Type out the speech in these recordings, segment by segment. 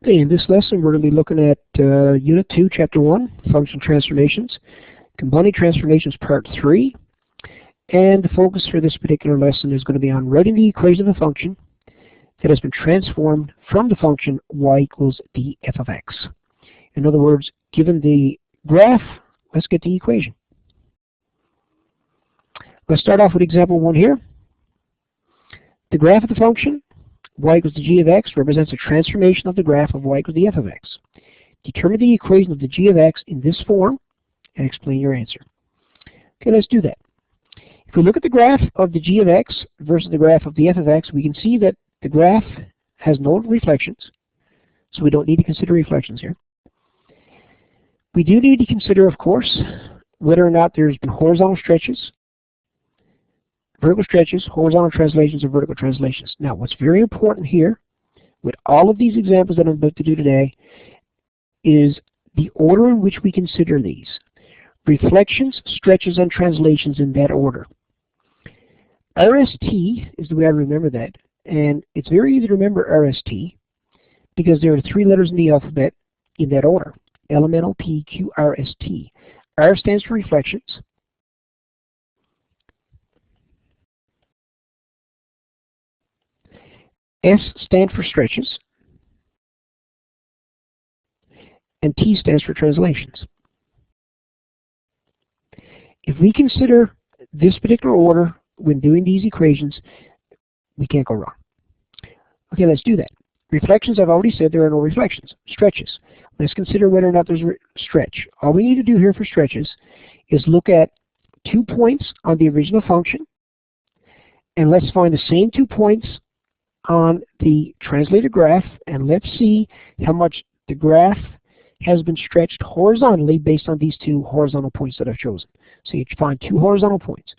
Okay, in this lesson we're going to be looking at Unit 2, Chapter 1, Function Transformations, Combining Transformations Part 3, and the focus for this particular lesson is going to be on writing the equation of a function that has been transformed from the function y equals df of x. In other words, given the graph, let's get the equation. Let's start off with example 1 here. The graph of the function y equals to g of x represents a transformation of the graph of y equals to f of x. Determine the equation of the g of x in this form and explain your answer. Okay, let's do that. If we look at the graph of the g of x versus the graph of the f of x, we can see that the graph has no reflections, so we don't need to consider reflections here. We do need to consider, of course, whether or not there's been horizontal stretches, vertical stretches, horizontal translations, or vertical translations. Now, what's very important here, with all of these examples that I'm about to do today, is the order in which we consider these. Reflections, stretches, and translations in that order. RST is the way I remember that, and it's very easy to remember RST because there are 3 letters in the alphabet in that order. L, M, N, O, P, Q, R, S, T. R stands for reflections. S stands for stretches, and T stands for translations. If we consider this particular order when doing these equations, we can't go wrong. Okay, let's do that. Reflections, I've already said there are no reflections. Stretches. Let's consider whether or not there's a stretch. All we need to do here for stretches is look at 2 points on the original function, and let's find the same 2 points on the translated graph, and let's see how much the graph has been stretched horizontally based on these 2 horizontal points that I've chosen. So you find 2 horizontal points.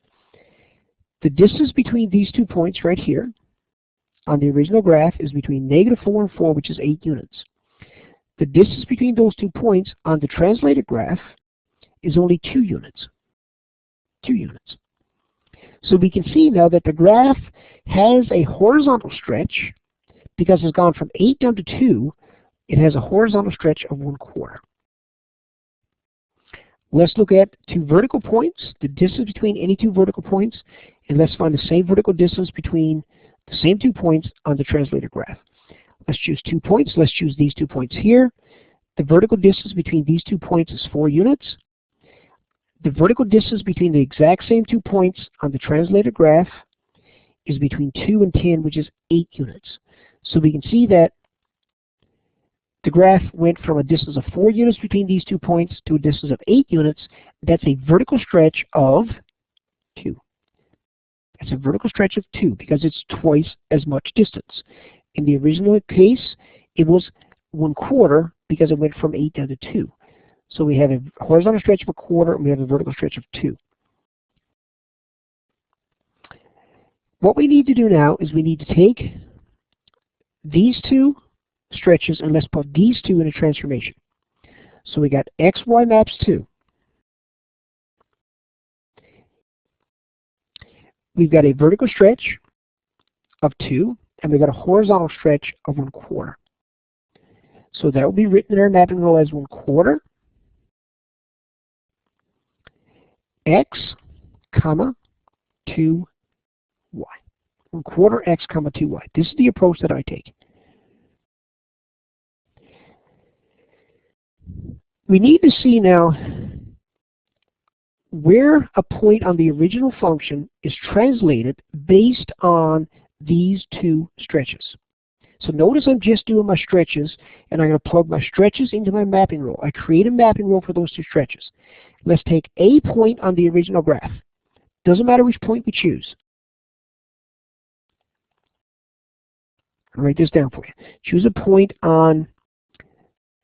The distance between these 2 points right here on the original graph is between -4 and 4, which is 8 units. The distance between those 2 points on the translated graph is only 2 units. 2 units. So we can see now that the graph has a horizontal stretch because it's gone from 8 down to 2. It has a horizontal stretch of 1/4. Let's look at 2 vertical points, the distance between any 2 vertical points, and let's find the same vertical distance between the same 2 points on the translated graph. Let's choose 2 points. Let's choose these 2 points here. The vertical distance between these 2 points is 4 units. The vertical distance between the exact same 2 points on the translated graph is between 2 and 10, which is 8 units. So we can see that the graph went from a distance of 4 units between these 2 points to a distance of 8 units. That's a vertical stretch of 2. That's a vertical stretch of 2 because it's twice as much distance. In the original case, it was 1/4 because it went from 8 down to 2. So we have a horizontal stretch of 1/4 and we have a vertical stretch of 2. What we need to do now is we need to take these 2 stretches and let's put these 2 in a transformation. So we got xy maps 2. We've got a vertical stretch of 2, and we've got a horizontal stretch of 1/4. So that will be written in our mapping rule as 1/4 x, comma, 2y. 1/4 x, comma, 2y. This is the approach that I take. We need to see now where a point on the original function is translated based on these 2 stretches. So notice I'm just doing my stretches, and I'm going to plug my stretches into my mapping rule. I create a mapping rule for those 2 stretches. Let's take a point on the original graph. Doesn't matter which point we choose. I'll write this down for you. Choose a point on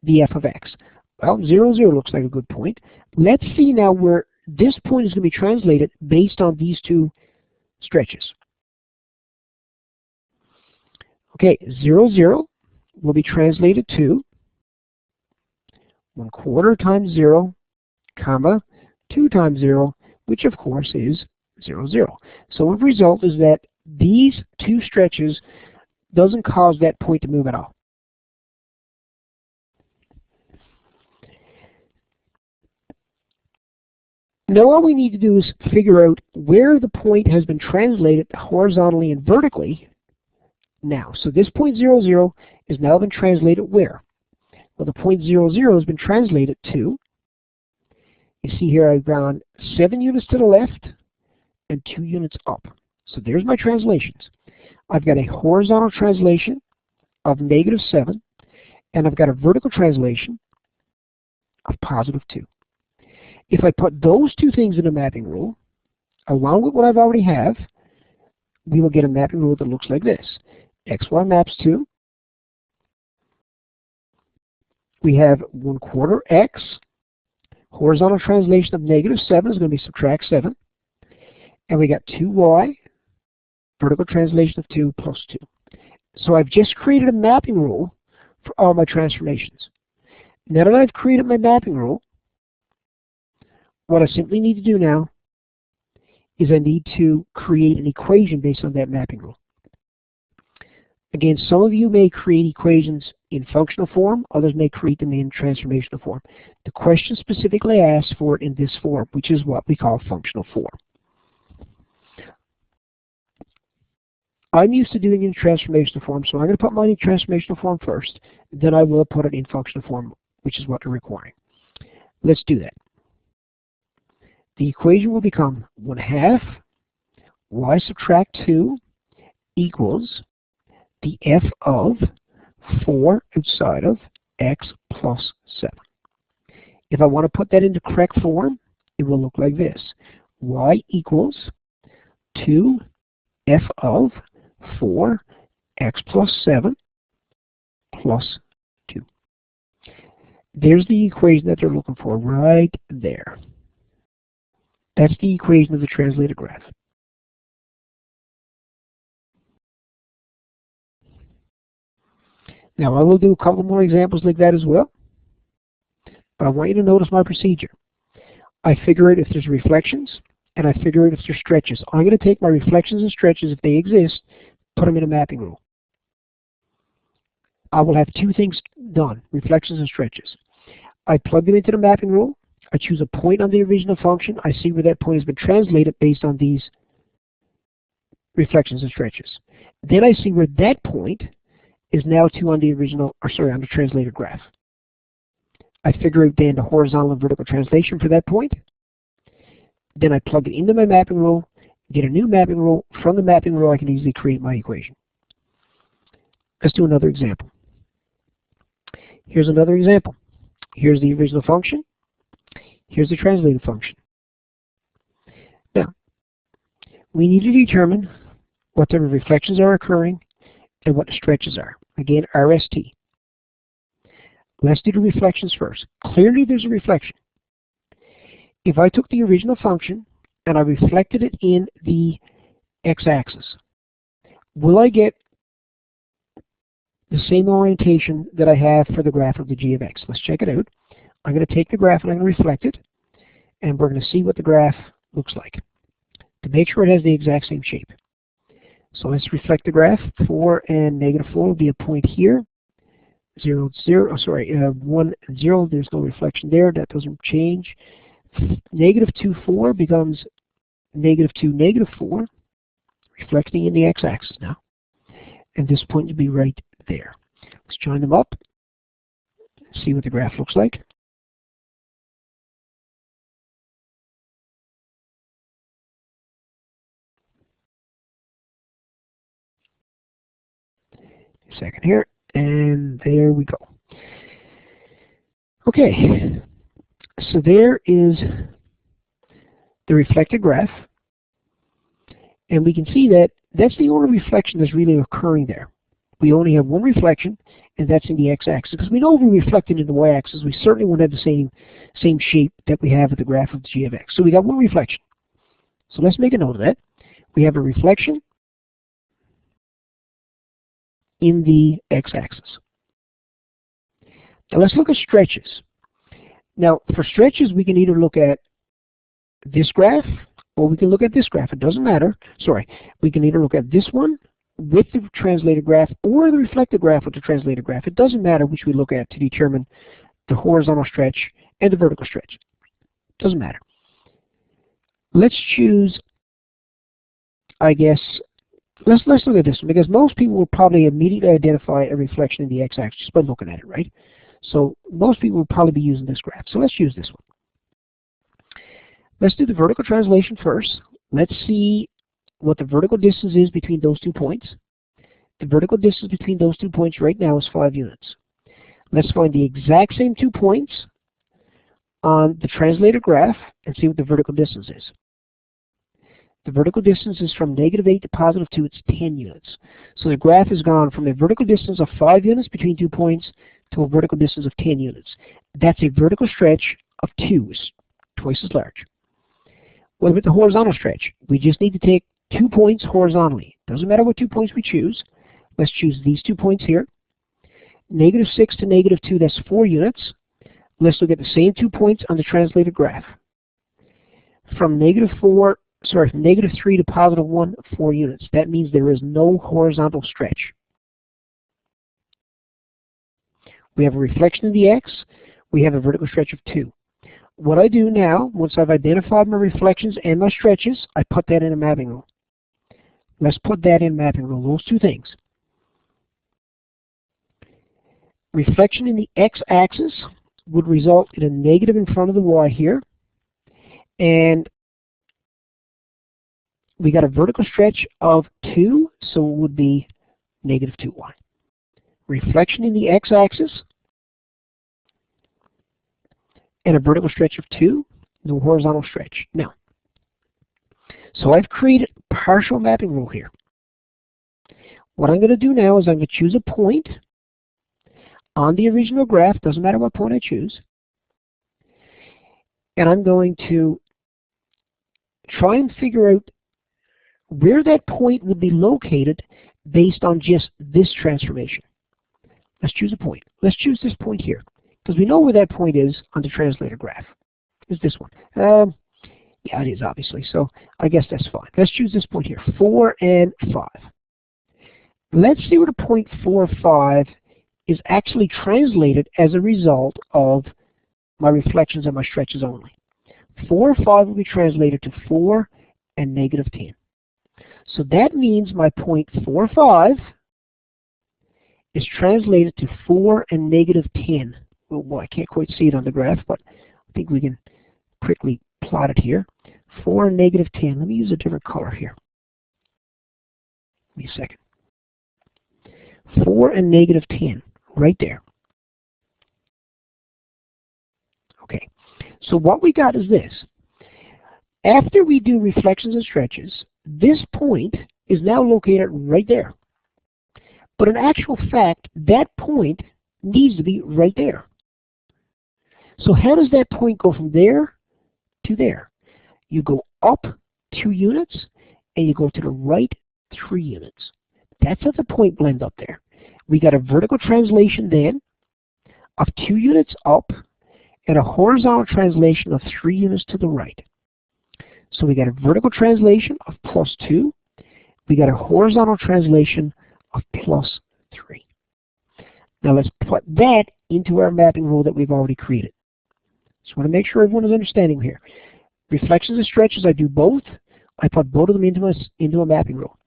the f of x. Well, 0, 0 looks like a good point. Let's see now where this point is going to be translated based on these 2 stretches. Okay, 0, 0 will be translated to 1/4 times 0, comma, 2 times 0, which of course is 0, 0. So the result is that these 2 stretches doesn't cause that point to move at all. Now all we need to do is figure out where the point has been translated horizontally and vertically now. So this point 0, 0 has now been translated where? Well, the point 0, 0 has been translated to, you see here I've gone 7 units to the left and 2 units up. So there's my translations. I've got a horizontal translation of -7, and I've got a vertical translation of +2. If I put those two things in a mapping rule, along with what I've already have, we will get a mapping rule that looks like this. XY maps to, we have 1/4 x, horizontal translation of -7 is going to be subtract 7, and we got 2y, vertical translation of 2 plus 2. So I've just created a mapping rule for all my transformations. Now that I've created my mapping rule, what I simply need to do now is I need to create an equation based on that mapping rule. Again, some of you may create equations in functional form, others may create them in transformational form. The question specifically asks for it in this form, which is what we call functional form. I'm used to doing it in transformational form, so I'm going to put mine in transformational form first, then I will put it in functional form, which is what they're requiring. Let's do that. The equation will become 1/2 y subtract 2 equals the f of 4 outside of x plus 7. If I want to put that into correct form, it will look like this. Y equals 2 f of 4 x plus 7 plus 2. There's the equation that they're looking for right there. That's the equation of the translated graph. Now I will do a couple more examples like that as well, but I want you to notice my procedure. I figure out if there's reflections, and I figure out if there's stretches. I'm going to take my reflections and stretches, if they exist, put them in a mapping rule. I will have two things done, reflections and stretches. I plug them into the mapping rule. I choose a point on the original function. I see where that point has been translated based on these reflections and stretches. Then I see where that point is now on the original, on the translated graph. I figure out then the horizontal and vertical translation for that point. Then I plug it into my mapping rule, get a new mapping rule. From the mapping rule, I can easily create my equation. Let's do another example. Here's another example. Here's the original function. Here's the translated function. Now, we need to determine what the reflections are occurring and what the stretches are. Again, RST. Let's do the reflections first. Clearly there's a reflection. If I took the original function and I reflected it in the x-axis, will I get the same orientation that I have for the graph of the g of x? Let's check it out. I'm going to take the graph and I'm going to reflect it, and we're going to see what the graph looks like to make sure it has the exact same shape. So let's reflect the graph. 4 and -4 will be a point here. 0, 0, 1, 0, there's no reflection there. That doesn't change. -2, 4 becomes -2, -4, reflecting in the x-axis now. And this point will be right there. Let's join them up, see what the graph looks like. A second here, and there we go. Okay, so there is the reflected graph, and we can see that that's the only reflection that's really occurring there. We only have one reflection, and that's in the x-axis. Because we know if we reflect it in the y-axis, we certainly won't have the same shape that we have with the graph of the g of x. So we got one reflection. So let's make a note of that. We have a reflection in the x-axis. Now let's look at stretches. Now for stretches, we can either look at this graph or we can look at this graph. It doesn't matter. Sorry. We can either look at this one with the translated graph or the reflected graph with the translated graph. It doesn't matter which we look at to determine the horizontal stretch and the vertical stretch. It doesn't matter. Let's choose, I guess, let's look at this one, because most people will probably immediately identify a reflection in the x-axis just by looking at it, right? So most people will probably be using this graph. So let's use this one. Let's do the vertical translation first. Let's see what the vertical distance is between those 2 points. The vertical distance between those 2 points right now is 5 units. Let's find the exact same 2 points on the translated graph and see what the vertical distance is. The vertical distance is from -8 to +2, it's 10 units. So the graph has gone from a vertical distance of 5 units between 2 points to a vertical distance of 10 units. That's a vertical stretch of 2, it's twice as large. What about the horizontal stretch? We just need to take 2 points horizontally. Doesn't matter what 2 points we choose. Let's choose these 2 points here. -6 to -2, that's 4 units. Let's look at the same 2 points on the translated graph. From from -3 to +1, 4 units. That means there is no horizontal stretch. We have a reflection in the x. We have a vertical stretch of 2. What I do now, once I've identified my reflections and my stretches, I put that in a mapping rule. Let's put that in mapping rule, those 2 things. Reflection in the x-axis would result in a negative in front of the y here. And we got a vertical stretch of 2, so it would be -2y. Reflection in the x-axis and a vertical stretch of 2, no horizontal stretch. Now, so I've created a partial mapping rule here. What I'm going to do now is I'm going to choose a point on the original graph, doesn't matter what point I choose, and I'm going to try and figure out where that point would be located based on just this transformation. Let's choose a point. Let's choose this point here, because we know where that point is on the translated graph. It's this one. Yeah, it is, obviously, so I guess that's fine. Let's choose this point here, 4 and 5. Let's see where the point 4, 5 is actually translated as a result of my reflections and my stretches only. 4, 5 will be translated to 4 and -10. So that means my point 4, 5 is translated to 4 and -10. Well, I can't quite see it on the graph, but I think we can quickly plot it here. 4 and -10. Let me use a different color here. Give me a second. 4 and -10, right there. Okay, so what we got is this. After we do reflections and stretches, this point is now located right there. But in actual fact, that point needs to be right there. So how does that point go from there to there? You go up 2 units, and you go to the right 3 units. That's how the point blends up there. We got a vertical translation then of 2 units up, and a horizontal translation of 3 units to the right. So we got a vertical translation of +2. We got a horizontal translation of +3. Now let's put that into our mapping rule that we've already created. Just want to make sure everyone is understanding here. Reflections and stretches, I do both. I put both of them into a mapping rule.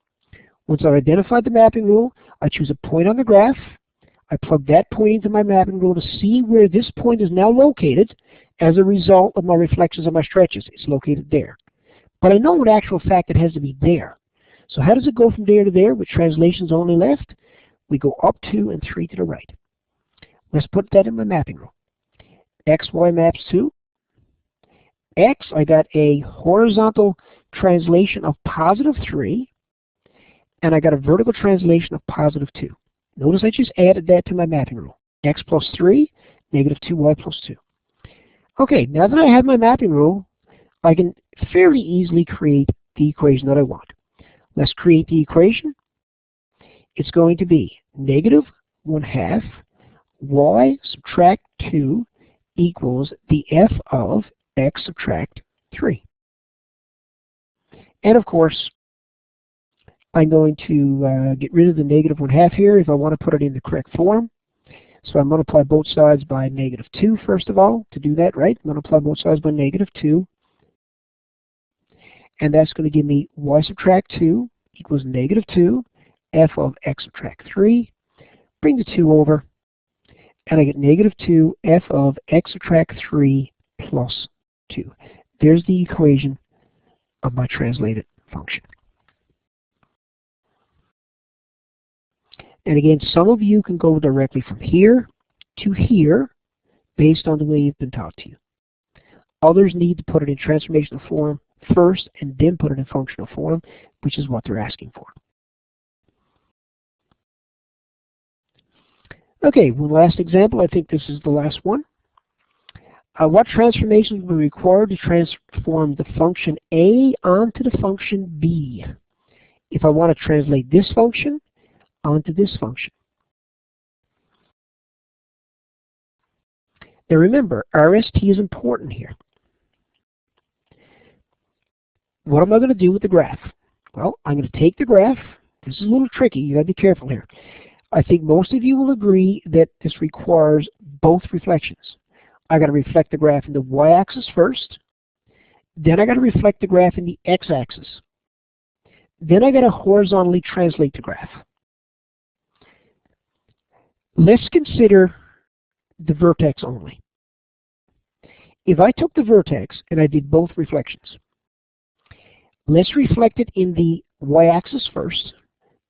Once I've identified the mapping rule, I choose a point on the graph. I plug that point into my mapping rule to see where this point is now located as a result of my reflections and my stretches. It's located there. But I know in actual fact it has to be there. So how does it go from there to there with translations only left? We go up 2 and 3 to the right. Let's put that in my mapping rule. X, Y maps to X, I got a horizontal translation of +3, and I got a vertical translation of +2. Notice I just added that to my mapping rule. X plus 3, -2y plus 2. Okay, now that I have my mapping rule, I can fairly easily create the equation that I want. Let's create the equation. It's going to be -1/2 y subtract 2 equals the f of x subtract 3. And of course, I'm going to get rid of the -1/2 here if I want to put it in the correct form. So I multiply both sides by -2 first of all. To do that, right? Multiply both sides by -2. and that's going to give me y subtract 2 equals negative 2 f of x subtract 3. Bring the 2 over, and I get negative 2 f of x subtract 3 plus 2. There's the equation of my translated function. And again, some of you can go directly from here to here based on the way you've been taught to you. Others need to put it in transformational form first and then put it in functional form, which is what they're asking for. Okay, one last example. I think this is the last one. What transformations will be required to transform the function A onto the function B if I want to translate this function onto this function? Now remember, RST is important here. What am I going to do with the graph? Well, I'm going to take the graph. This is a little tricky. You got to be careful here. I think most of you will agree that this requires both reflections. I got to reflect the graph in the y-axis first. Then I got to reflect the graph in the x-axis. Then I got to horizontally translate the graph. Let's consider the vertex only. If I took the vertex and I did both reflections, let's reflect it in the y-axis first.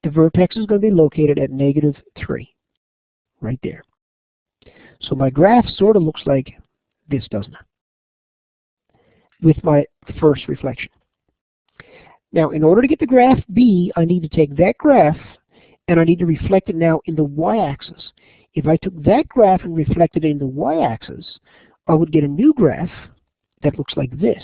The vertex is going to be located at negative 3, right there. So my graph sort of looks like this, doesn't it? With my first reflection. Now, in order to get the graph B, I need to take that graph and I need to reflect it now in the y-axis. If I took that graph and reflected it in the y-axis, I would get a new graph that looks like this.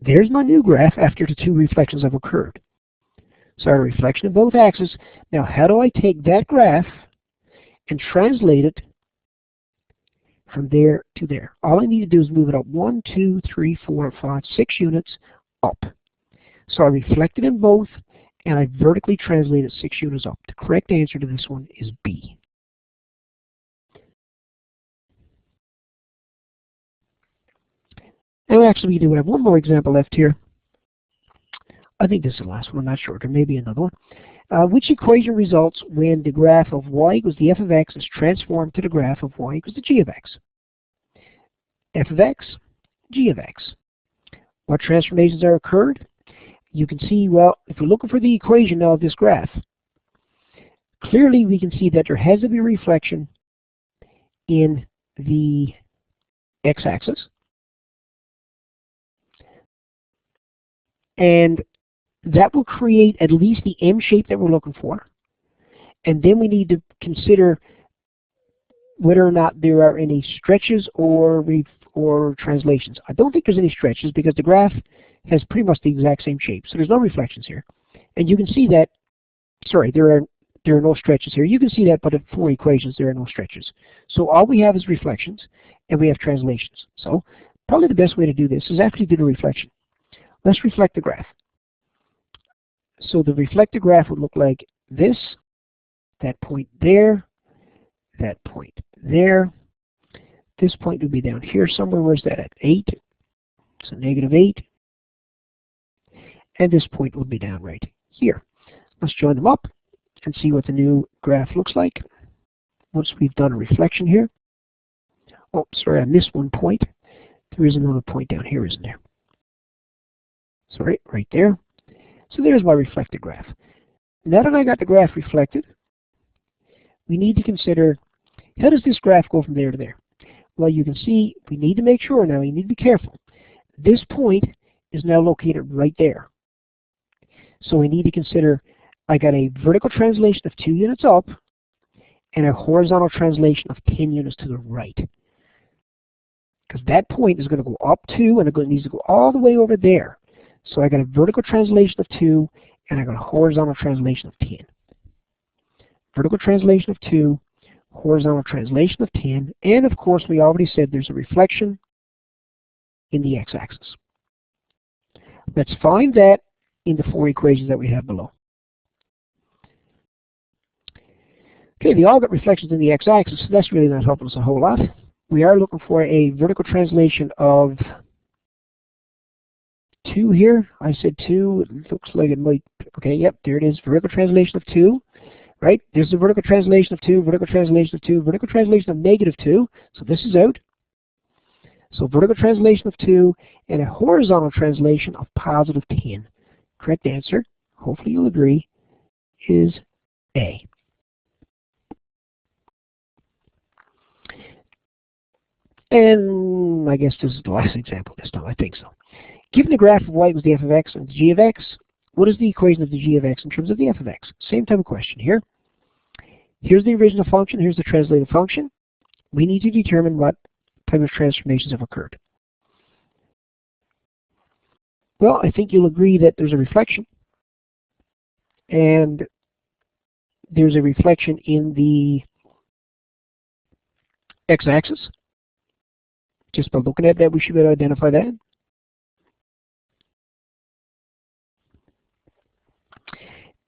There's my new graph after the two reflections have occurred. So I have a reflection of both axes. Now how do I take that graph and translate it from there to there? All I need to do is move it up 1, 2, 3, 4, 5, 6 units up. So I reflected in both and I vertically translated 6 units up. The correct answer to this one is B. And actually we do have one more example left here. I think this is the last one, I'm not sure. There may be another one. Which equation results when the graph of y equals the f of x is transformed to the graph of y equals the g of x? F of x, g of x. What transformations are occurred? You can see, well, if we're looking for the equation now of this graph, clearly we can see that there has to be a reflection in the x-axis. And that will create at least the M shape that we're looking for. And then we need to consider whether or not there are any stretches or translations. I don't think there's any stretches because the graph has pretty much the exact same shape. So there's no reflections here. And you can see that, sorry, there are no stretches here. You can see that by the 4 equations there are no stretches. So all we have is reflections and we have translations. So probably the best way to do this is actually do the reflection. Let's reflect the graph. So the reflected graph would look like this, that point there, that point there. This point would be down here somewhere. Where's that at? 8. So negative 8. And this point would be down right here. Let's join them up and see what the new graph looks like once we've done a reflection here. Oh, sorry, I missed one point. There is another point down here, isn't there? Sorry, right there. So there's my reflected graph. Now that I got the graph reflected, we need to consider, how does this graph go from there to there? Well, you can see we need to make sure now, you need to be careful. This point is now located right there. So we need to consider, I got a vertical translation of 2 units up and a horizontal translation of 10 units to the right. Because that point is going to go up 2 and it needs to go all the way over there. So I got a vertical translation of 2 and I got a horizontal translation of 10. Vertical translation of 2, horizontal translation of 10, and of course we already said there's a reflection in the x-axis. Let's find that in the 4 equations that we have below. Okay, they all got reflections in the x-axis, so that's really not helping us a whole lot. We are looking for a vertical translation of 2 here. I said 2. It looks like it might. Okay, yep, there it is. Vertical translation of 2. Right? There's the vertical translation of 2, vertical translation of 2, vertical translation of -2. So this is out. So vertical translation of 2 and a horizontal translation of +10. Correct answer, hopefully you'll agree, is A. And I guess this is the last example this time. I think so. Given the graph of y equals the f of x and the g of x, what is the equation of the g of x in terms of the f of x? Same type of question here. Here's the original function. Here's the translated function. We need to determine what type of transformations have occurred. Well, I think you'll agree that there's a reflection. And there's a reflection in the x-axis. Just by looking at that, we should be able to identify that.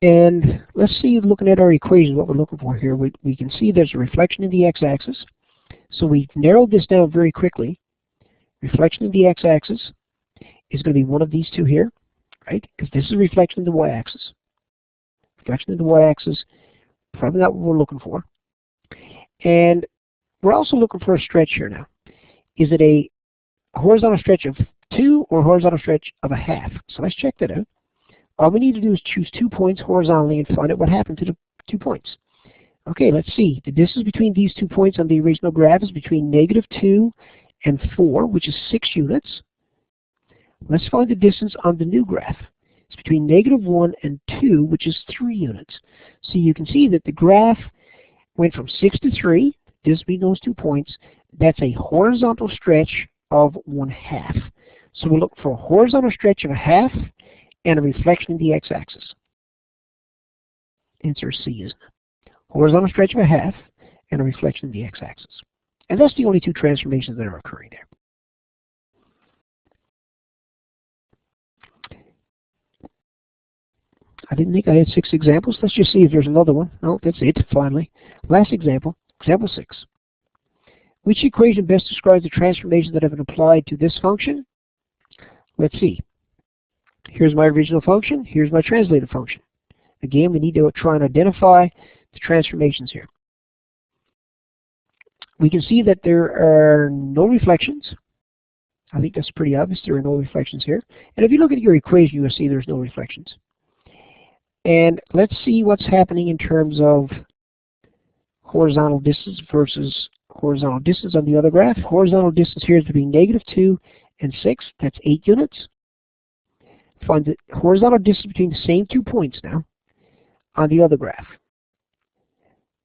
And let's see, looking at our equation, what we're looking for here, we can see there's a reflection in the x-axis. So we've narrowed this down very quickly. Reflection in the x-axis is going to be one of these two here, right? Because this is a reflection in the y-axis. Reflection in the y-axis, probably not what we're looking for. And we're also looking for a stretch here now. Is it a horizontal stretch of 2 or a horizontal stretch of 1/2? So let's check that out. All we need to do is choose 2 points horizontally and find out what happened to the 2 points. Okay, let's see. The distance between these 2 points on the original graph is between -2 and 4, which is 6 units. Let's find the distance on the new graph. It's between -1 and 2, which is 3 units. So you can see that the graph went from 6 to 3, distance between those 2 points. That's a horizontal stretch of 1/2. So we'll look for a horizontal stretch of 1/2 and a reflection in the x-axis. Answer C, isn't it? Horizontal stretch of 1/2 and a reflection in the x-axis. And that's the only 2 transformations that are occurring there. I didn't think I had 6 examples. Let's just see if there's another one. No, that's it, finally. Last example, example 6. Which equation best describes the transformations that have been applied to this function? Let's see. Here's my original function. Here's my translated function. Again, we need to try and identify the transformations here. We can see that there are no reflections. I think that's pretty obvious. There are no reflections here. And if you look at your equation, you will see there's no reflections. And let's see what's happening in terms of horizontal distance versus horizontal distance on the other graph. Horizontal distance here is between -2 and 6. That's 8 units. Find the horizontal distance between the same 2 points now on the other graph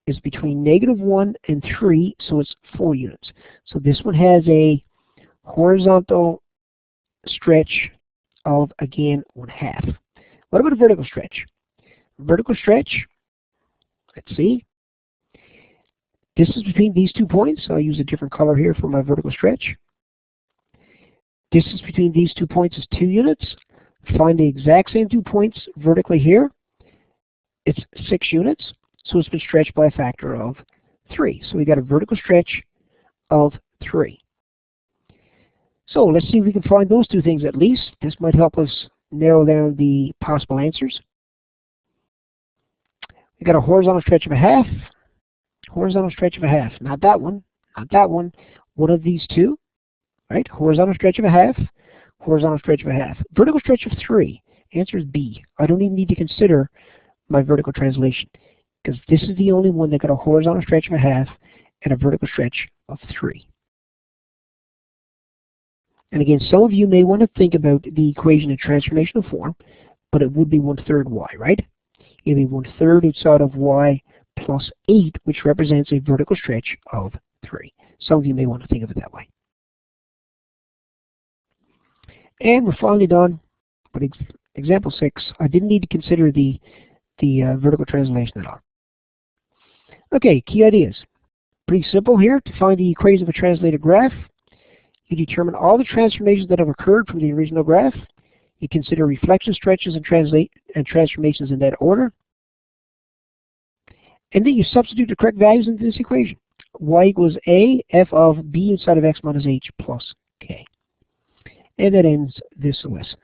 is between -1 and 3, so it's 4 units. So this one has a horizontal stretch of, again, 1/2. What about a vertical stretch? Vertical stretch, let's see. Distance between these 2 points, I'll use a different color here for my vertical stretch. Distance between these 2 points is 2 units. Find the exact same 2 points vertically here. It's 6 units, so it's been stretched by a factor of 3. So we got a vertical stretch of 3. So let's see if we can find those 2 things at least. This might help us narrow down the possible answers. We got a horizontal stretch of 1/2. Horizontal stretch of 1/2. Not that one. Not that one. One of these 2. Right? Horizontal stretch of 1/2. Horizontal stretch of 1/2. Vertical stretch of 3. Answer is B. I don't even need to consider my vertical translation because this is the only one that got a horizontal stretch of 1/2 and a vertical stretch of 3. And again, some of you may want to think about the equation in transformational form, but it would be 1/3 y, right? It would be 1/3 outside of y plus 8, which represents a vertical stretch of 3. Some of you may want to think of it that way. And we're finally done with example 6. I didn't need to consider the vertical translation at all. Okay, key ideas. Pretty simple here. To find the equation of a translated graph, you determine all the transformations that have occurred from the original graph. You consider reflection stretches and transformations in that order. And then you substitute the correct values into this equation. Y equals A, f of B inside of x minus h plus k. And that ends this lesson.